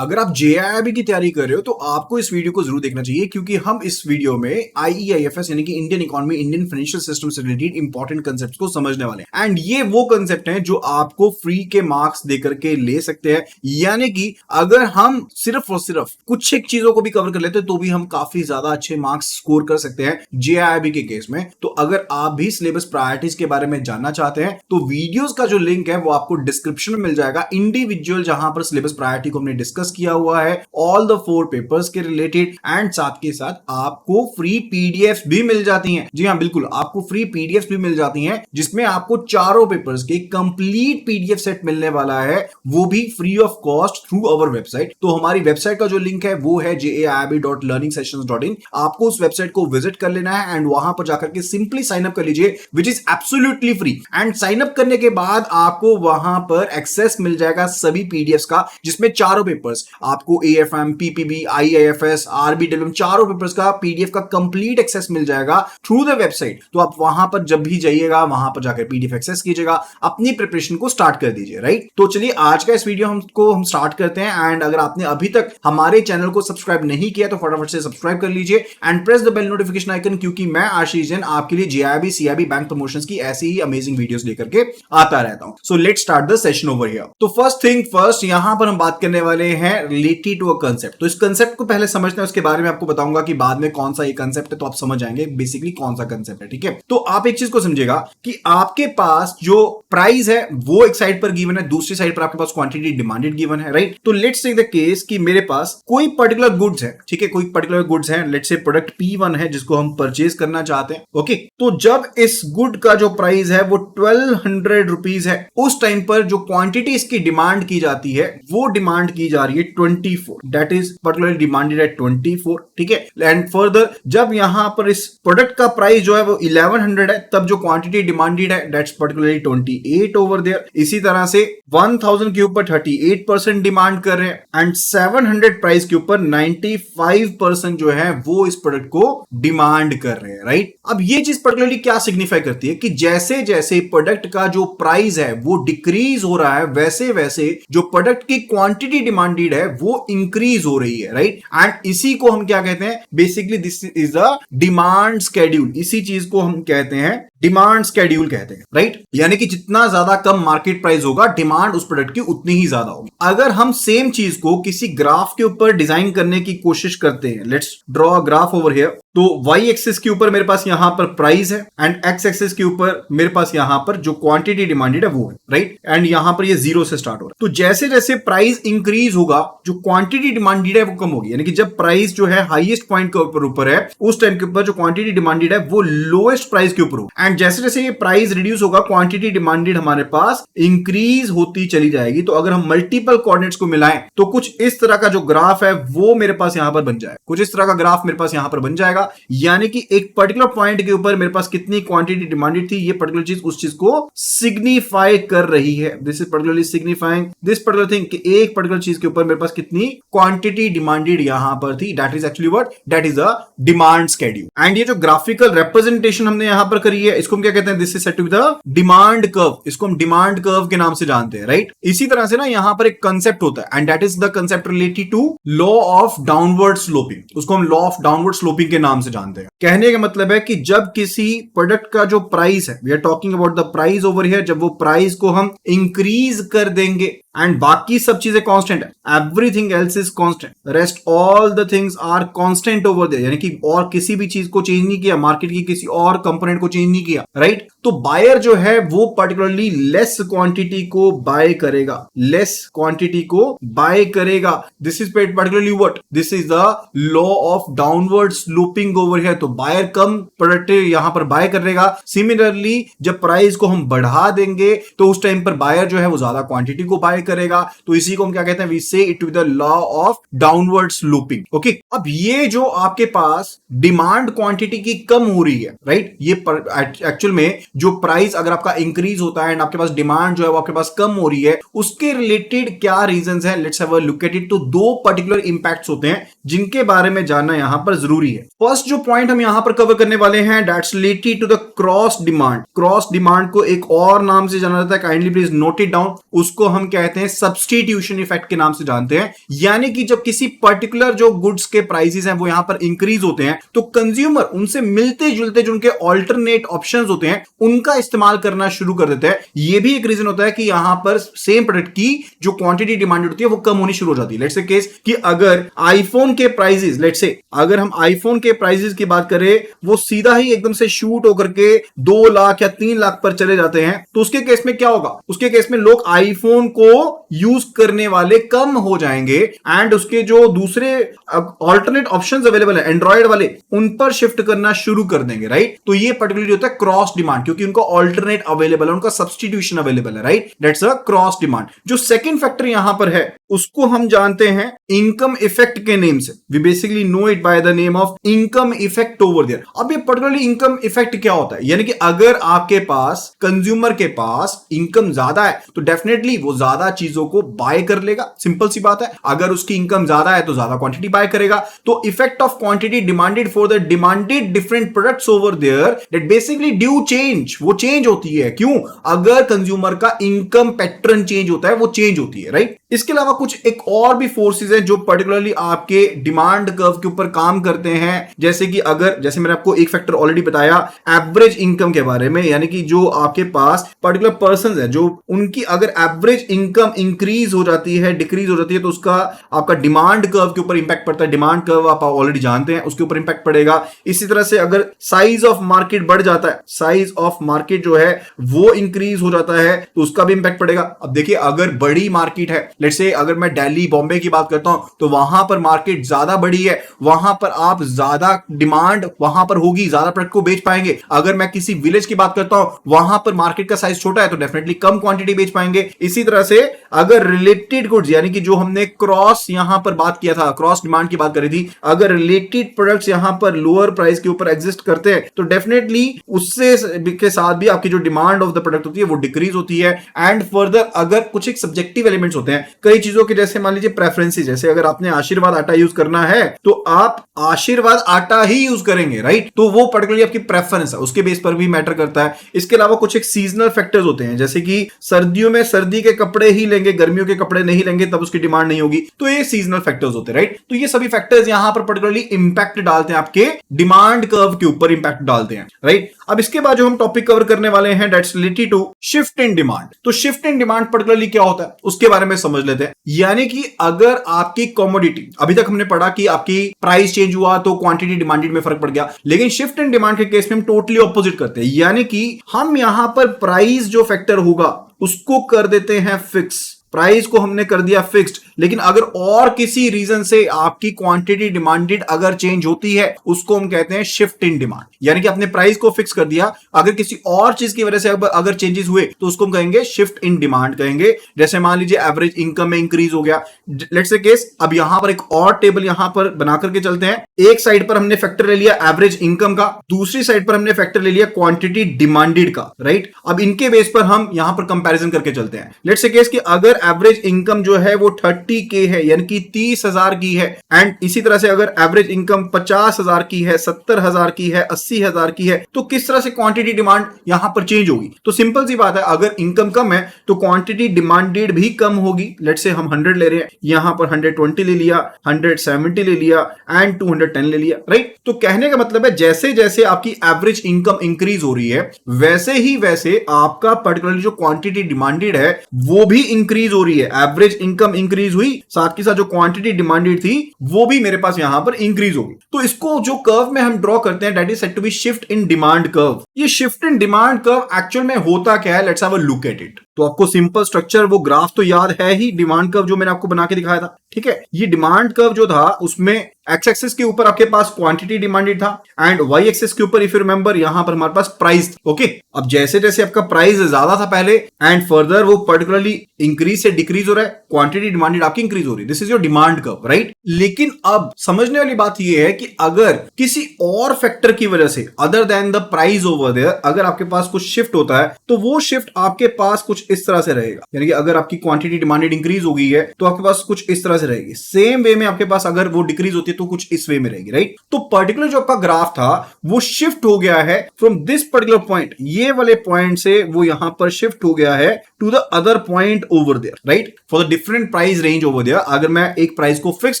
अगर आप जेआईआईबी की तैयारी कर रहे हो तो आपको इस वीडियो को जरूर देखना चाहिए, क्योंकि हम इस वीडियो में आईईआईएफएस यानी कि Indian economy, Indian financial system से रिलेटेड इंपॉर्टेंट कंसेप्ट को समझने वाले हैं। एंड ये वो कंसेप्ट हैं जो आपको फ्री के मार्क्स देकर के ले सकते हैं। यानी कि अगर हम सिर्फ और सिर्फ कुछ एक चीजों को भी कवर कर लेते हैं तो भी हम काफी ज्यादा अच्छे मार्क्स स्कोर कर सकते हैं जेआईआईबी के केस में। तो अगर आप भी सिलेबस प्रायोरिटीज के बारे में जानना चाहते हैं तो वीडियोस का जो लिंक है वो आपको डिस्क्रिप्शन में मिल जाएगा। इंडिविजुअल जहां पर सिलेबस प्रायोरिटी को हमने डिस्कस किया हुआ है, ऑल द 4 पेपर्स के रिलेटेड, एंड साथ के साथ आपको फ्री पीडीएफ भी मिल जाती हैं। जी हां, बिल्कुल, आपको फ्री पीडीएफ भी मिल जाती हैं जिसमें आपको चारों पेपर्स के कंप्लीट पीडीएफ सेट मिलने वाला है, वो भी free of cost through our website. तो हमारी वेबसाइट का जो लिंक है वो है jaiib.learningsessions.in। आपको उस वेबसाइट को विजिट कर लेना है एंड वहां पर जाकर के सिंपली साइन अप कर लीजिए, which is absolutely free. And sign up करने के बाद आपको वहां पर एक्सेस मिल जाएगा सभी पीडीएफ का, जिसमें चारों पेपर्स आपको एएफएम, पीपीबी, आईआईएफएस, आरबीडब्ल्यूएम चारों पेपर्स का पीडीएफ का कंप्लीट एक्सेस मिल जाएगा थ्रू द वेबसाइट। तो आप वहां पर जब भी जाइएगा वहां पर जाकर पीडीएफ एक्सेस कीजिएगा, अपनी प्रिपरेशन को स्टार्ट कर दीजिए। राइट, तो चलिए आज का इस वीडियो हम स्टार्ट करते हैं। एंड अगर आपने अभी तक हमारे चैनल को सब्सक्राइब नहीं किया तो फटाफट से सब्सक्राइब कर लीजिए and press the bell notification icon, क्योंकि मैं आशीष जैन आपके लिए जेआईबी, सीआईबी, बैंक प्रमोशंस की ऐसी ही अमेजिंग वीडियोस लेकर के आता रहता हूं। So let's start the session over here. तो फर्स्ट थिंग फर्स्ट, यहां पर हम बात करने वाले हैं रिलेटेड टू अ कंसेप्ट। तो इस कंसेप्ट को पहले समझते हैं, उसके बारे में आपको बताऊंगा कि बाद में कौन सा ये कंसेप्ट है, तो आप समझ जाएंगे बेसिकली कौन सा कंसेप्ट है। ठीक है, तो आप एक चीज को समझिएगा कि आपके पास जो प्राइस है वो एक साइड पर गिवन है, दूसरी साइड पर आपके पास क्वांटिटी डिमांडेड गिवन है। राइट, तो लेट्स टेक द केस कि मेरे पास कोई पर्टिकुलर गुड्स है। ठीक है, कोई पर्टिकुलर गुड्स है, लेट्स से प्रोडक्ट P1 है जिसको हम परचेज करना चाहते हैं। ओके, तो जब इस गुड का जो प्राइस है वो 1200 रुपीज है, उस टाइम पर जो क्वांटिटी इसकी डिमांड की जाती है वो डिमांड की जा रही है 24, that is particularly demanded eight 24। ठीक है, एंड फर्दर जब यहां पर इस प्रोडक्ट का प्राइस जो है वो 1100 है, तब जो क्वांटिटी डिमांडेड है दैट्स पर्टिकुलरली 28 ओवर देयर। इसी तरह से 1000 के ऊपर 38% डिमांड कर रहे हैं एंड 700 प्राइस के ऊपर 95% जो है वो इस प्रोडक्ट को डिमांड कर रहे हैं। राइट, अब ये चीज पर्टिकुलरली क्या सिग्निफाई करती है कि जैसे जैसे प्रोडक्ट का जो प्राइस है वो डिक्रीज हो रहा है, वैसे वैसे जो प्रोडक्ट की क्वांटिटी डिमांडेड है वो इंक्रीज हो रही है। राइट, एंड इसी को हम क्या कहते हैं, basically this is the demand schedule. इसी चीज को हम कहते हैं डिमांड स्केड्यूल कहते हैं। राइट, यानी कि जितना ज्यादा कम मार्केट प्राइस होगा, डिमांड उस प्रोडक्ट की उतनी ही ज्यादा होगी। अगर हम सेम चीज को किसी ग्राफ के ऊपर डिजाइन करने की कोशिश करते हैं, let's draw a graph over here. तो वाई एक्सिस के ऊपर मेरे पास यहां पर प्राइस है एंड एक्स एक्सिस के ऊपर मेरे पास यहां पर जो क्वांटिटी डिमांडेड है वो है। राइट, एंड यहां पर ये 0 से स्टार्ट हो रहा है। तो जैसे जैसे प्राइस इंक्रीज होगा, जो क्वांटिटी डिमांडेड है वो कम होगी। यानी कि जब प्राइस जो है हाईएस्ट पॉइंट के ऊपर है, उस टाइम के ऊपर जो क्वांटिटी डिमांडेड है वो लोएस्ट प्राइस के ऊपर होगा। एंड जैसे जैसे ये प्राइस रिड्यूस होगा, क्वांटिटी डिमांडेड हमारे पास इंक्रीज होती चली जाएगी। तो अगर हम मल्टीपल कोऑर्डिनेट्स को मिलाएं तो कुछ इस तरह का जो ग्राफ है वो मेरे पास यहां पर बन जाएगा। कुछ इस तरह का ग्राफ मेरे पास यहां पर बन जाएगा, यानी कि एक पर्टिकुलर पॉइंट के ऊपर मेरे पास कितनी क्वांटिटी डिमांडेड थी, ये पर्टिकुलर चीज उस चीज को सिग्निफाई कर रही है। This is particularly signifying this particular thing कि एक पर्टिकुलर चीज के ऊपर मेरे पास कितनी क्वांटिटी डिमांडेड यहां पर थी। That is actually what, that is a demand schedule. And ये जो ग्राफिकल रिप्रेजेंटेशन हमने यहां पर करी है, इसको हम क्या कहते हैं, this is said to be the demand curve. इसको हम डिमांड कर्व के नाम से जानते हैं। राइट, इसी तरह से ना यहां पर एक कंसेप्ट होता है and that is the concept related to law of downward sloping. उसको हम लॉ ऑफ डाउनवर्ड स्लोपिंग के नाम से जानते हैं। कहने का मतलब है कि जब किसी प्रोडक्ट का जो प्राइस है, we are talking about the price over here, जब वो प्राइस को हम इंक्रीज कर देंगे एंड बाकी सब चीजें कांस्टेंट है, everything else is constant, rest all the things are constant over there, यानी कि और किसी भी चीज को चेंज नहीं किया, मार्केट की किसी और कंपोनेंट को चेंज नहीं किया। राइट, तो बायर जो है वो पर्टिकुलरली लेस क्वांटिटी को बाय करेगा, लेस क्वांटिटी को बाय करेगा। This is particularly what, this is the law of downward sloping over here. तो बायर कम प्रोडक्ट यहां पर बाय करेगा। सिमिलरली जब प्राइस को हम बढ़ा देंगे तो उस टाइम पर बायर जो है वो ज्यादा क्वांटिटी को बाय करेगा। तो इसी को हम क्या कहते हैं, we say it to be the law of downward sloping. Okay, अब ये जो आपके पास डिमांड क्वांटिटी की कम हो रही है, राइट, ये एक्चुअल में जो प्राइस अगर आपका इंक्रीज होता है एंड आपके पास डिमांड जो है वो आपके पास कम हो रही है, उसके रिलेटेड क्या रीजंस हैं, let's have a look at it. तो दो पर्टिकुलर इंपैक्ट्स होते हैं जिनके बारे में जानना यहां पर जरूरी है। फर्स्ट जो पॉइंट हम यहां पर कवर करने वाले हैं that's related to the cross demand. Cross demand को एक और नाम से जाना जाता है, kindly please note it down. उसको हम कहते हैं सब्स्टिट्यूशन इफेक्ट के नाम से जानते हैं। यानी कि जब किसी पर्टिकुलर जो गुड्स के प्राइसेस हैं वो यहां पर इंक्रीज होते हैं तो कंज्यूमर उनसे मिलते जुलते जो उनके ऑल्टरनेट ऑप्शंस होते हैं उनका इस्तेमाल करना शुरू कर देता है। यह भी एक रीजन होता है कि यहां पर सेम प्रोडक्ट की जो क्वांटिटी डिमांड होती है वो कम होनी शुरू हो जाती है। लेट्स से केस कि अगर आईफोन के प्राइसेस, लेट्स से अगर हम आईफोन के प्राइसेस की बात करें वो सीधा ही एकदम से शूट होकर के 2 लाख या 3 लाख पर चले जाते हैं तो उसके केस में क्या होगा? उसके केस में लोग आईफोन को यूज करने वाले कम हो जाएंगे एंड उसके जो दूसरे ऑल्टरनेट ऑप्शंस अवेलेबल है एंड्रॉइड वाले उन पर शिफ्ट करना शुरू कर देंगे, राइट। तो ये पर्टिकुलरली होता है क्रॉस डिमांड, क्योंकि उनको ऑल्टरनेट अवेलेबल है, उनका सब्स्टिट्यूशन अवेलेबल है, right. That's a cross demand. जो सेकंड फैक्टर यहां पर है उसको हम जानते हैं इनकम इफेक्ट के नेम से। We basically know it by the name of income effect over there. अब ये पर्टिकुलरली इनकम इफेक्ट क्या होता है? यानी कि अगर आपके पास कंज्यूमर के पास इनकम ज्यादा है तो डेफिनेटली वो ज्यादा चीजों को बाय कर लेगा, सिंपल सी बात है। अगर उसकी इनकम ज्यादा है तो ज्यादा क्वांटिटी बाय करेगा। तो effect of quantity demanded for the demanded different products over there that basically due change, वो चेंज होती है। क्यों? अगर कंज्यूमर का इनकम पैटर्न चेंज होता है वो चेंज होती है, राइट। इसके अलावा कुछ एक और भी फोर्सेस हैं जो पर्टिकुलरली आपके डिमांड कर्व के ऊपर काम करते हैं। जैसे कि अगर, जैसे मैंने आपको एक फैक्टर ऑलरेडी बताया एवरेज इनकम के बारे में, यानी कि जो आपके पास पर्टिकुलर पर्सन है जो उनकी अगर एवरेज इनकम इंक्रीज हो जाती है, डिक्रीज हो जाती है तो उसका आपका डिमांड कर्व के ऊपर इंपैक्ट पड़ता है। डिमांड कर्व आप ऑलरेडी जानते हैं, उसके ऊपर इंपैक्ट पड़ेगा। इसी तरह से अगर साइज ऑफ मार्केट बढ़ जाता है, साइज ऑफ मार्केट जो है वो इंक्रीज हो जाता है तो उसका भी इंपैक्ट पड़ेगा। अब देखिए अगर बड़ी मार्केट है, लेट्स से अगर मैं दिल्ली बॉम्बे की बात करता हूं तो वहां पर मार्केट ज्यादा बड़ी है, वहां पर आप ज्यादा डिमांड वहां पर होगी, ज्यादा प्रोडक्ट को बेच पाएंगे। अगर मैं किसी विलेज की बात करता हूं वहां पर मार्केट का साइज छोटा है तो डेफिनेटली कम क्वांटिटी बेच पाएंगे। इसी तरह से अगर रिलेटेड गुड्स, यानी कि जो हमने क्रॉस यहां पर बात किया था, क्रॉस डिमांड की बात करी थी, अगर रिलेटेड प्रोडक्ट्स यहां पर लोअर प्राइस के ऊपर एग्जिस्ट करते हैं तो डेफिनेटली उससे के साथ भी आपकी जो डिमांड ऑफ द प्रोडक्ट होती है वो डिक्रीज होती है। एंड फर्दर अगर कुछ एक सब्जेक्टिव एलिमेंट्स होते हैं कई चीजों के, जैसे मान लीजिए प्रेफरेंसेस, जैसे अगर आपने आशीर्वाद आटा यूज करना है तो आप आशीर्वाद आटा ही यूज करेंगे, राइट। तो वो पर्टिकुलरली आपकी प्रेफरेंस है, उसके बेस पर भी मैटर करता है। इसके अलावा कुछ एक सीजनल फैक्टर्स होते हैं, जैसे कि सर्दियों में सर्दी के कपड़े ही लेंगे, गर्मियों के कपड़े नहीं लेंगे, तब उसकी डिमांड नहीं होगी। तो ये सीजनल फैक्टर्स होते हैं, राइट। तो ये सभी फैक्टर्स यहां पर पर्टिकुलरली इंपैक्ट डालते हैं, आपके डिमांड कर्व के ऊपर इंपैक्ट डालते हैं, राइट। अब इसके बाद जो हम टॉपिक कवर करने वाले हैं that's related to shift in demand. तो शिफ्ट इन डिमांड पर्टिकुलरली क्या होता है उसके बारे में समझ लेते हैं। यानी कि अगर आपकी कमोडिटी, अभी तक हमने पढ़ा कि आपकी प्राइस चेंज हुआ तो क्वांटिटी डिमांडेड में फर्क पड़ गया, लेकिन शिफ्ट इन डिमांड के केस में हम टोटली ऑपोजिट करते हैं। यानी कि हम यहां पर प्राइस जो फैक्टर होगा उसको कर देते हैं फिक्स, प्राइस को हमने कर दिया फिक्स्ड। लेकिन अगर और किसी रीजन से आपकी क्वांटिटी डिमांडेड अगर चेंज होती है उसको हम कहते हैं शिफ्ट इन डिमांड। यानी कि आपने प्राइस को फिक्स कर दिया, अगर किसी और चीज की वजह से अगर चेंजेस हुए तो उसको हम कहेंगे शिफ्ट इन डिमांड कहेंगे। जैसे मान लीजिए एवरेज इनकम में इंक्रीज हो गया, लेट्स से केस। अब यहां पर एक और टेबल यहां पर बना करके चलते हैं। एक साइड पर हमने फैक्टर ले लिया एवरेज इनकम का, दूसरी साइड पर हमने फैक्टर ले लिया क्वांटिटी डिमांडेड का, राइट। अब इनके बेस पर हम यहां पर कंपैरिजन करके चलते हैं। लेट्स से केस कि अगर एवरेज इनकम जो है वो 30K है, यानी कि 30,000 की है, एंड इसी तरह से अगर एवरेज इनकम 50,000 की है, 70,000 की है, 80,000 की है, तो किस तरह से क्वांटिटी डिमांड यहां पर चेंज होगी? तो सिंपल सी बात है, अगर इनकम कम है तो क्वांटिटी डिमांडेड भी कम होगी। लेट्स से हम 100 ले रहे हैं, यहां पर 120 ले लिया, 170 ले लिया एंड 210 ले लिया, राइट। तो कहने का मतलब है जैसे जैसे आपकी एवरेज इनकम इंक्रीज हो रही है वैसे ही वैसे आपका पर्टिकुलरली जो क्वांटिटी डिमांडेड है वो भी इंक्रीज हो रही है। एवरेज इनकम इंक्रीज हुई, साथ के साथ जो क्वांटिटी डिमांडेड थी वो भी मेरे पास यहां पर इंक्रीज होगी। तो इसको जो कर्व में हम ड्रॉ करते हैं that is said to be shift in demand curve. ये shift in demand curve actual में होता क्या है? Let's have a look at it. तो आपको सिंपल स्ट्रक्चर वो ग्राफ तो याद है ही, डिमांड कर्व जो मैंने आपको बना के दिखाया था, ठीक है। ये डिमांड कर्व जो था उसमें एक्स एक्सिस के ऊपर आपके पास क्वांटिटी डिमांडेड था एंड वाई एक्सिस के ऊपर इफ यू रिमेंबर यहां पर हमारे पास प्राइस, ओके। अब जैसे जैसे आपका प्राइस ज्यादा था पहले एंड फर्दर वो पर्टिकुलरली इंक्रीज से डिक्रीज हो रहा है, क्वांटिटी डिमांडेड आपकी इंक्रीज हो रही है। This is your demand curve, right. लेकिन अब समझने वाली बात यह है कि अगर किसी और फैक्टर की वजह से other than the price over there अगर आपके पास कुछ शिफ्ट होता है तो वो शिफ्ट आपके पास कुछ कुछ इस तरह से रहेगा, यानी कि अगर आपकी क्वांटिटी डिमांडेड इंक्रीज हो गई है तो आपके पास कुछ इस तरह से रहेगी। सेम वे में आपके पास अगर वो डिक्रीज होती है तो कुछ इस वे में रहेगी, राइट। तो पर्टिकुलर जो आपका ग्राफ था वो शिफ्ट हो गया है फ्रॉम दिस पर्टिकुलर पॉइंट, ये वाले पॉइंट से वो यहां पर शिफ्ट हो गया है to the other point over there, right, for the different price range over there. अगर मैं एक प्राइस को फिक्स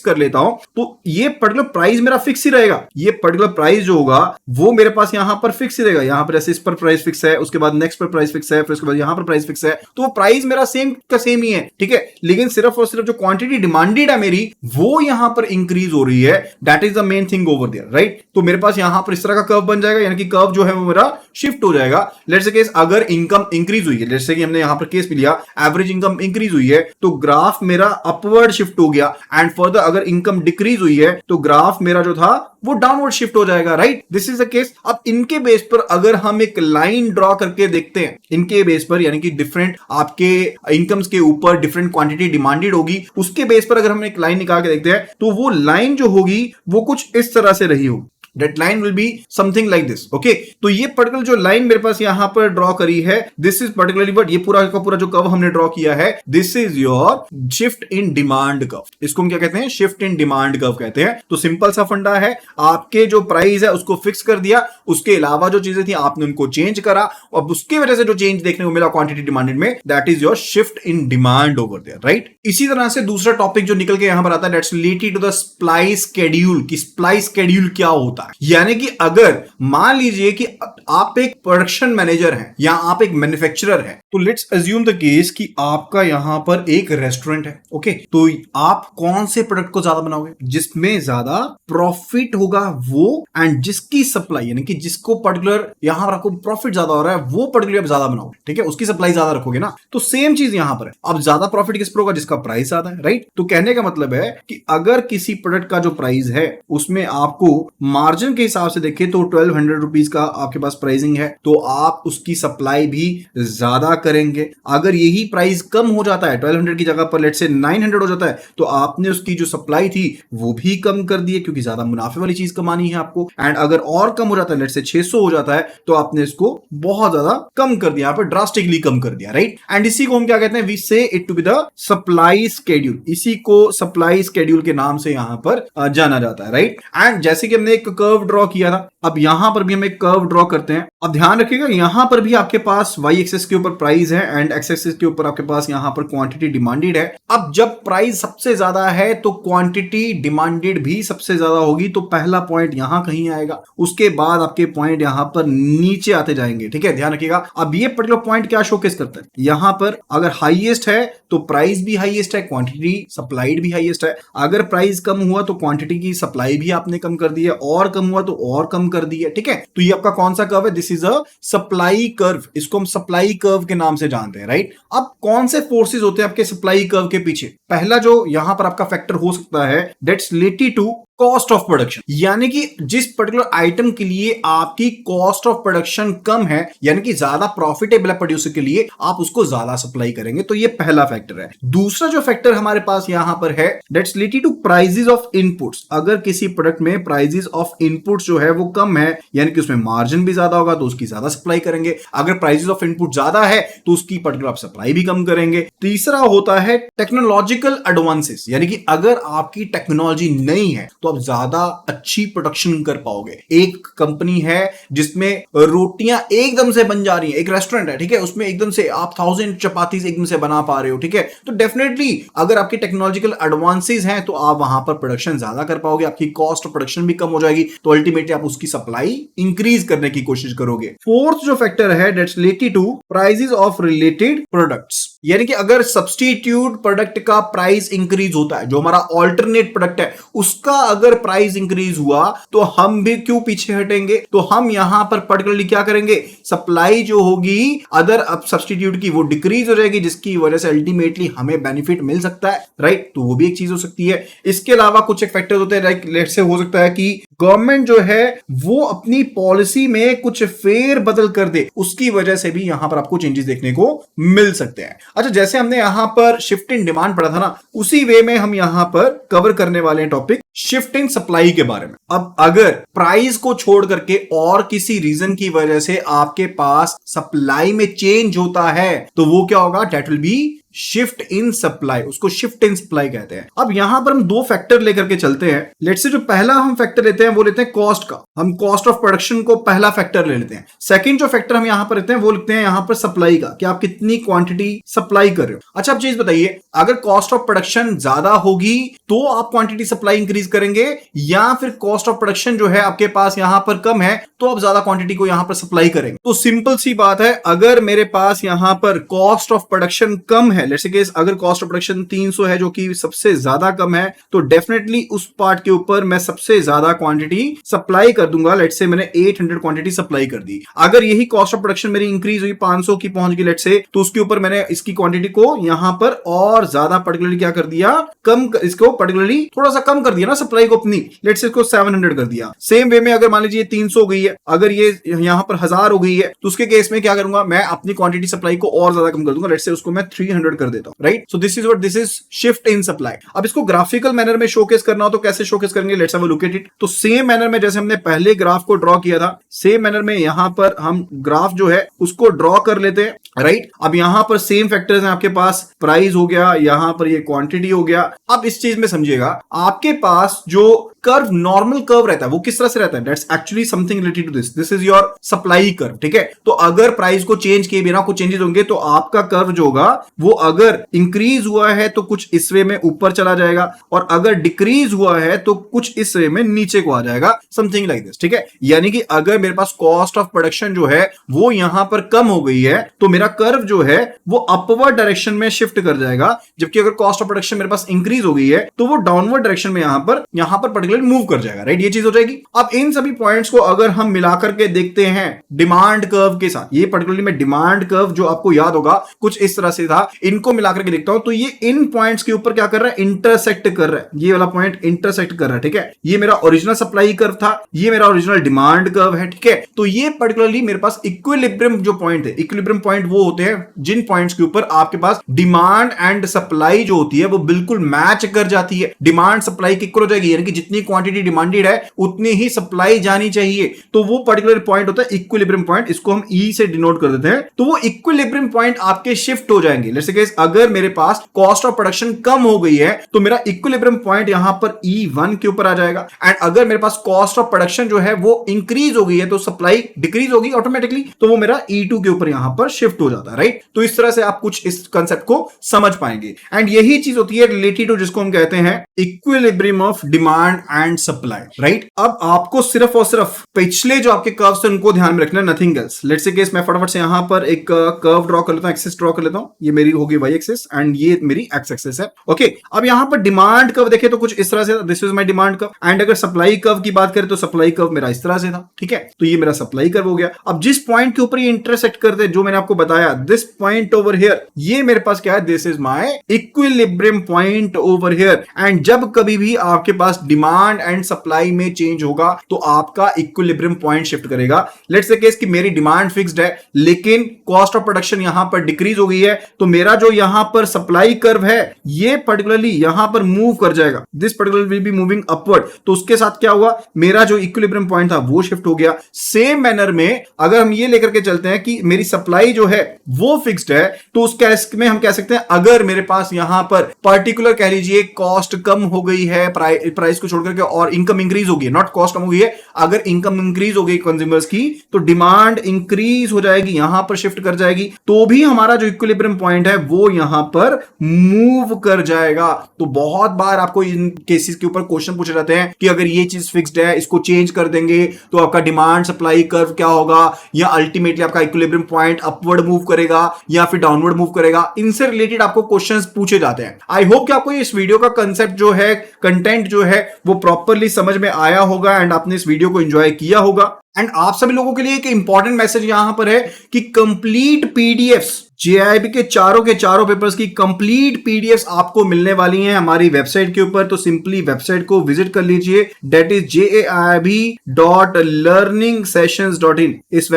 कर लेता हूं तो ये पर्टिकुलर प्राइस मेरा फिक्स ही रहेगा, ये पर्टिकुलर प्राइस जो होगा वो मेरे पास यहां पर फिक्स ही रहेगा। यहां पर ऐसे इस पर प्राइस फिक्स है, उसके बाद नेक्स्ट पर प्राइस फिक्स है, फिर उसके बाद यहां पर प्राइस फिक्स है, तो वो प्राइस मेरा सेम का सेम ही है, ठीक है। लेकिन सिर्फ और सिर्फ जो क्वांटिटी डिमांडेड है मेरी वो यहां पर इंक्रीज हो रही है, that is the main thing over there, right. तो मेरे पास यहां पर इस तरह का कर्व बन जाएगा, यानी कि कर्व जो है वो मेरा शिफ्ट हो जाएगा। लेट्स से केस अगर इनकम इंक्रीज हुई है, लेट्स से कि हमने यहां पर केस भी लिया एवरेज इनकम इंक्रीज हुई है तो ग्राफ मेरा अपवर्ड शिफ्ट हो गया, एंड फर्दर अगर इनकम डिक्रीज हुई है तो ग्राफ मेरा जो था वो डाउनवर्ड शिफ्ट हो जाएगा, right. This is the case. अब इनके बेस पर अगर हम एक लाइन ड्रॉ करके देखते हैं, इनके बेस पर यानी कि डिफरेंट आपके इनकम्स के ऊपर डिफरेंट क्वांटिटी डिमांडेड होगी, उसके बेस पर अगर हम एक लाइन निकाल के देखते हैं तो वो लाइन जो होगी वो कुछ इस तरह से रही होगी। That line will be something like this, okay? तो ये पर्टिकुलर जो लाइन मेरे पास यहां पर ड्रॉ करी है, दिस इज पर्टिकुलरली बट ये पूरा का पूरा जो कर्व हमने ड्रॉ किया है, this is your shift in demand curve. इसको हम क्या कहते हैं? शिफ्ट इन डिमांड कर्व कहते हैं। तो सिंपल सा फंडा है, आपके जो प्राइस है उसको फिक्स कर दिया, उसके अलावा जो चीजें थी आपने उनको चेंज करा, और उसकी वजह से जो चेंज देखने को मिला क्वांटिटी डिमांडेड में, that is your shift in demand over there, right. इसी तरह से दूसरा टॉपिक जो निकल के यहां पर आता है, that's related to the supply schedule. कि सप्लाई शेड्यूल क्या होता है, यानी कि अगर मान लीजिए कि आप एक प्रोडक्शन मैनेजर हैं या आप एक मैन्युफैक्चरर हैं, तो लेट्स अज्यूम द केस कि आपका यहां पर एक रेस्टोरेंट है, ओके। तो आप कौन से प्रोडक्ट को ज्यादा बनाओगे? जिसमें ज्यादा प्रॉफिट होगा वो, एंड जिसकी सप्लाई यानी कि जिसको पर्टिकुलर यहां पर आपको प्रॉफिट ज्यादा हो रहा है वो पर्टिकुलर आप ज्यादा बनाओगे, ठीक है, उसकी सप्लाई ज्यादा रखोगे ना। तो सेम चीज यहां पर है, अब ज्यादा प्रॉफिट किस पर होगा? जिसका प्राइस ज्यादा है, राइट। तो कहने का मतलब है कि अगर किसी प्रोडक्ट का जो प्राइस है उसमें आपको मार्जिन के हिसाब से देखें तो 1200 रुपीज का आपके पास प्राइसिंग है, तो आप उसकी सप्लाई भी ज्यादा करेंगे। अगर यही प्राइस कम हो जाता है, 1200 की जगह पर लेट्स से 900 हो जाता है, तो आपने उसकी जो सप्लाई थी वो भी कम कर दी है, क्योंकि ज्यादा मुनाफे वाली चीज कमानी है आपको। एंड अगर और कम हो जाता है, लेट्स से 600 हो जाता है, तो आपने इसको बहुत ज्यादा कम कर दिया, यहाँ पर ड्रास्टिकली कम कर दिया, राइट। एंड इसी को हम क्या कहते हैं? We say it to be the supply schedule. इसी को सप्लाई स्केड्यूल के नाम से यहां पर जाना जाता है, राइट। एंड जैसे कि हमने एक कर्व ड्रॉ किया था, अब यहां पर भी हम एक कर्व ड्रॉ करते हैं। अब ध्यान रखिएगा, यहां पर भी आपके पास वाई एक्सेस के ऊपर प्राइस है एंड एक्स एक्सेस के ऊपर आपके पास यहां पर क्वांटिटी डिमांडेड है। अब जब प्राइस सबसे ज्यादा है तो क्वांटिटी डिमांडेड भी सबसे ज्यादा होगी, तो पहला पॉइंट यहां कहीं आएगा, उसके बाद आपके पॉइंट यहां पर नीचे आते जाएंगे, ठीक है, ध्यान रखिएगा। अब ये पर्टिकुलर पॉइंट क्या शोकेस करता है? यहां पर अगर हाईएस्ट है तो प्राइस भी हाईएस्ट है, क्वांटिटी सप्लाइड भी हाईएस्ट है। अगर प्राइस कम हुआ तो क्वांटिटी की सप्लाई भी आपने कम कर दी है, और कम हुआ तो और कम कर दी है, ठीक है। तो ये आपका कौन सा कर्व है? This is a supply curve. इसको हम सप्लाई कर्व के नाम से जानते हैं, राइट। अब कौन से फोर्सेस होते हैं आपके सप्लाई कर्व के पीछे? पहला जो यहां पर आपका फैक्टर हो सकता है, that's related to cost of production, यानी कि जिस पर्टिकुलर आइटम के लिए आपकी कॉस्ट ऑफ प्रोडक्शन कम है, यानी कि ज्यादा प्रॉफिटेबल है प्रोड्यूसर के लिए, आप उसको ज्यादा सप्लाई करेंगे। तो ये पहला फैक्टर है। दूसरा जो फैक्टर हमारे पास यहां पर है, that's related to prices of inputs. अगर किसी प्रोडक्ट में प्राइसेस ऑफ इनपुट्स जो है वो कम है, यानी कि उसमें मार्जिन भी ज्यादा होगा, तो उसकी ज्यादा सप्लाई करेंगे। अगर प्राइसेस ऑफ इनपुट ज्यादा है तो उसकी पर्टिकुलर आप सप्लाई भी कम करेंगे। तीसरा होता है टेक्नोलॉजिकल एडवांसेस, यानी कि अगर आपकी टेक्नोलॉजी नहीं है तो आप ज्यादा अच्छी प्रोडक्शन कर पाओगे। एक कंपनी है जिसमें रोटियां एकदम से बन जा रही हैं, एक रेस्टोरेंट है, ठीक है, उसमें एकदम से आप 1000 चपाती एकदम से बना पा रहे हो, ठीक है, तो डेफिनेटली अगर आपकी टेक्नोलॉजिकल एडवांसेस हैं तो आप वहां पर प्रोडक्शन ज्यादा कर पाओगे, आपकी कॉस्ट ऑफ प्रोडक्शन भी कम हो जाएगी, तो अल्टीमेटली आप उसकी सप्लाई इंक्रीज करने की कोशिश करोगे। फोर्थ जो फैक्टर है, that's related to prices of related products, यानी कि अगर सब्स्टिट्यूट प्रोडक्ट का प्राइस इंक्रीज होता है, जो हमारा ऑल्टरनेट प्रोडक्ट है उसका अगर प्राइस इंक्रीज हुआ, तो हम भी क्यों पीछे हटेंगे? तो हम यहां पर पर्टिकुलरली क्या करेंगे? सप्लाई जो होगी अदर अब सब्स्टिट्यूट की वो डिक्रीज हो जाएगी, जिसकी वजह से अल्टीमेटली हमें बेनिफिट मिल सकता है, राइट। तो वो भी एक चीज हो सकती है। इसके अलावा कुछ एक फैक्टर्स होते हैं, लाइक लेट्स से हो सकता है कि गवर्नमेंट जो है वो अपनी पॉलिसी में कुछ फेर बदल कर दे, उसकी वजह से भी यहां पर आपको चेंजेस देखने को मिल सकते हैं। अच्छा, जैसे हमने यहां पर शिफ्ट इन डिमांड पढ़ा था ना, उसी वे में हम यहां पर कवर करने वाले हैं टॉपिक शिफ्ट इन सप्लाई के बारे में। अब अगर प्राइस को छोड़ करके और किसी रीजन की वजह से आपके पास सप्लाई में चेंज होता है तो वो क्या होगा? That will B shift in supply, उसको शिफ्ट इन सप्लाई कहते हैं। अब यहां पर हम दो फैक्टर लेकर के चलते हैं। लेट्स से जो पहला हम फैक्टर लेते हैं वो लेते हैं कॉस्ट का, हम कॉस्ट ऑफ प्रोडक्शन को पहला फैक्टर ले लेते हैं। सेकंड जो फैक्टर हम यहां पर लेते हैं वो लिखते हैं यहां पर सप्लाई का, कि आप कितनी क्वांटिटी सप्लाई कर रहे हो। अच्छा, अब चीज बताइए, अगर कॉस्ट ऑफ प्रोडक्शन ज्यादा होगी तो आप क्वांटिटी सप्लाई इंक्रीज करेंगे, या फिर कॉस्ट ऑफ प्रोडक्शन जो है आपके पास यहां पर कम है तो आप ज्यादा क्वांटिटी को यहां पर सप्लाई करेंगे? तो सिंपल सी बात है, अगर मेरे पास यहां पर कॉस्ट ऑफ प्रोडक्शन कम है, लेट्स से अगर कॉस्ट ऑफ प्रोडक्शन 300 है जो कि सबसे ज्यादा कम है, तो डेफिनेटली उस पार्ट के ऊपर मैं सबसे ज्यादा क्वांटिटी सप्लाई कर दूंगा। लेट्स से मैंने 800 क्वांटिटी सप्लाई कर दी। अगर यही कॉस्ट ऑफ प्रोडक्शन मेरी इंक्रीज हुई 500 की पहुंच गई लेट्स से, तो उसके ऊपर मैंने इसकी क्वांटिटी को यहां पर और ज्यादा पर्टिकुलरली क्या कर दिया? कम, इसको पर्टिकुलरली थोड़ा सा कम कर दिया ना सप्लाई को अपनी। लेट्स से इसको 700 कर दिया। सेम वे में अगर मान लीजिए 300 हो गई है, अगर ये यहां पर 1000 हो गई है, तो उसके केस में क्या करूंगा? मैं अपनी क्वांटिटी सप्लाई को और ज्यादा कम कर दूंगा। लेट्स से उसको मैं 300 कर देता हूं, right? So this is what this is shift in supply. अब इसको ग्राफिकल मैनर में शोकेस करना हो तो कैसे शोकेस करेंगे? Let's have a look at it. तो सेम मैनर में जैसे हमने पहले ग्राफ को ड्रॉ किया था, सेम मैनर में यहां पर हम ग्राफ जो है उसको ड्रॉ कर लेते हैं, राइट? अब यहां पर सेम फैक्टर्स हैं आपके पास, प्राइस हो गया, यहां पर ये क्वांटिटी हो गया। अब इस चीज में समझिएगा, आपके पास जो कर्व, नॉर्मल कर्व रहता है, वो किस तरह से रहता है? That's actually something related to this. This is your supply curve, ठीक है? तो अगर प्राइस को चेंज किए बिना कुछ चेंजेस होंगे तो आपका कर्व जो होगा वो अगर इंक्रीज हुआ है तो कुछ इस वे में ऊपर चला जाएगा, और अगर डिक्रीज हुआ है तो कुछ इस वे में नीचे को आ जाएगा, समथिंग लाइक दिस, ठीक है? यानी कि अगर मेरे पास कॉस्ट ऑफ प्रोडक्शन जो है वो यहां पर कम हो गई है तो मेरा कर्व जो है वो अपवर्ड डायरेक्शन में शिफ्ट कर जाएगा, जबकि अगर कॉस्ट ऑफ प्रोडक्शन मेरे पास इंक्रीज हो गई है तो वो डाउनवर्ड डायरेक्शन में यहां पर पर्टिकुलर मूव कर जाएगा, राइट? ये चीज हो जाएगी। अब इन सभी पॉइंट्स को अगर हम मिलाकर के देखते हैं डिमांड कर्व के साथ, ये पर्टिकुलरली में डिमांड कर्व जो आपको याद होगा कुछ इस तरह से था, इनको मिलाकर के देखता हूं तो ये इन पॉइंट्स के ऊपर क्या कर रहा है? इंटरसेक्ट कर रहा है। ये वाला पॉइंट इंटरसेक्ट कर रहा है, ठीक है? ये मेरा ओरिजिनल सप्लाई कर्व था, ये मेरा ओरिजिनल डिमांड कर्व है, ठीक है? तो ये पर्टिकुलरली मेरे पास इक्विलिब्रियम जो पॉइंट है, इक्विलिब्रियम पॉइंट वो होते हैं जिन पॉइंट्स के ऊपर आपके पास डिमांड एंड सप्लाई जो होती है वो बिल्कुल मैच कर जाती है। डिमांड सप्लाई की इक्वल हो जाएगी, यानी कि जितनी क्वांटिटी डिमांडेड है उतनी ही सप्लाई जानी चाहिए, तो वो पर्टिकुलर पॉइंट होता है इक्विलिब्रियम पॉइंट। इसको हम ई से डिनोट कर देते हैं। तो वो इक्विलिब्रियम पॉइंट आपके शिफ्ट हो जाएंगे। लेट्स से अगर मेरे पास कॉस्ट ऑफ प्रोडक्शन कम हो गई है तो मेरा इक्विलिब्रियम पॉइंट यहां पर E1 के ऊपर आ जाएगा, एंड अगर मेरे पास कॉस्ट ऑफ प्रोडक्शन जो है वो इंक्रीज हो गई है तो सप्लाई डिक्रीज होगी ऑटोमेटिकली, तो वो मेरा E2 के ऊपर यहां पर शिफ्ट हो जाता है, राइट? तो इस तरह से आप कुछ इस कंसेप्ट को समझ पाएंगे, एंड यही चीज होती है रिलेटेड टू जिसको हम कहते हैं equilibrium of demand and supply, right? अब आपको सिर्फ और सिर्फ पिछले जो आपके कर्व्स हैं उनको ध्यान में रखना, nothing else. Let's say case मैं फटाफट से यहां पर एक कर्व ड्रॉ कर लेता हूं, एक्सिस ड्रॉ कर लेता हूं। ये मेरी होगी वाई एक्सिस एंड ये मेरी एक्स एक्सिस है, ओके? अब यहां पर डिमांड कर्व देखें तो कुछ इस तरह से, this is my demand curve, and अगर सप्लाई कर्व की बात करें तो सप्लाई कर्व मेरा इस तरह से था, ठीक है? तो ये मेरा सप्लाई कर्व हो गया। अब जिस पॉइंट के ऊपर ये इंटरसेक्ट करते हैं, जो मैंने आपको बताया, दिस पॉइंट ओवर हियर, ये मेरे पास क्या है? This is my equilibrium point over here. And जब कभी भी आपके पास डिमांड एंड सप्लाई में चेंज होगा तो आपका इक्विलिब्रियम पॉइंट शिफ्ट करेगा। लेट्स से केस कि मेरी डिमांड फिक्स्ड है लेकिन कॉस्ट ऑफ प्रोडक्शन यहां पर डिक्रीज हो गई है, तो मेरा जो यहां पर सप्लाई कर्व है ये पर्टिकुलरली यहां पर मूव कर जाएगा। This particular will be moving upward. तो उसके साथ क्या हुआ? मेरा जो इक्विलिब्रियम पॉइंट था वो शिफ्ट हो गया। सेम मैनर में अगर हम ये लेकर के चलते हैं कि मेरी सप्लाई जो है वो फिक्स्ड है, तो उस केस में हम कह सकते हैं अगर मेरे पास यहां पर पर्टिकुलर कह लीजिए कॉस्ट कम हो गई है प्राइस को छोड़कर के, और इनकम इंक्रीज हो गई है, नॉट कॉस्ट कम हो गई है, अगर इनकम इंक्रीज हो गई कंज्यूमर्स की तो डिमांड इंक्रीज हो जाएगी, यहां पर शिफ्ट कर जाएगी, तो भी हमारा जो इक्विलिब्रियम पॉइंट है वो यहां पर मूव कर जाएगा। तो बहुत बार आपको इन केसेस के ऊपर क्वेश्चन पूछे जाते हैं कि अगर ये चीज फिक्स्ड है, इसको चेंज कर देंगे तो आपका डिमांड सप्लाई कर्व क्या होगा, या अल्टीमेटली आपका इक्विलिब्रियम पॉइंट अपवर्ड मूव करेगा या फिर डाउनवर्ड मूव करेगा। इनसे रिलेटेड आपको क्वेश्चंस पूछे जाते हैं। आई होप कि आपको इस वीडियो का कंसेप्ट जो है, कंटेंट जो है वो प्रॉपरली समझ में आया होगा एंड आपने इस वीडियो को एंजॉय किया होगा। एंड आप सभी लोगों के लिए एक इंपॉर्टेंट मैसेज यहां पर है कि कंप्लीट पीडीएफ्स, जेआईबी के चारों पेपर्स की कंप्लीट पीडीएफ्स आपको मिलने वाली हैं हमारी वेबसाइट के ऊपर। तो सिंपली वेबसाइट को विजिट कर लीजिए, दैट इज jaib.learningsessions.in। इस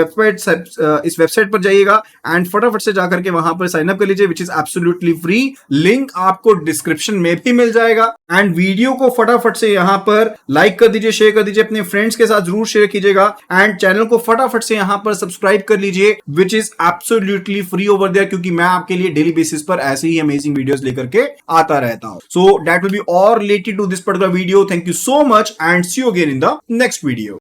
वेबसाइट पर जाइएगा एंड फटाफट से जाकर के वहां पर साइन अप कर लीजिए, which is absolutely free. Link आपको डिस्क्रिप्शन में भी मिल जाएगा। एंड वीडियो को फटाफट से यहां पर लाइक कर दीजिए, शेयर कर दीजिए, अपने फ्रेंड्स के साथ जरूर शेयर कीजिएगा। एंड चैनल को फटाफट से यहां पर सब्सक्राइब कर लीजिए, which is absolutely free over there, क्योंकि मैं आपके लिए डेली बेसिस पर ऐसे ही अमेजिंग वीडियोस लेकर के आता रहता हूं। So that will be all related to this particular video. Thank you so much and see you again in the next video.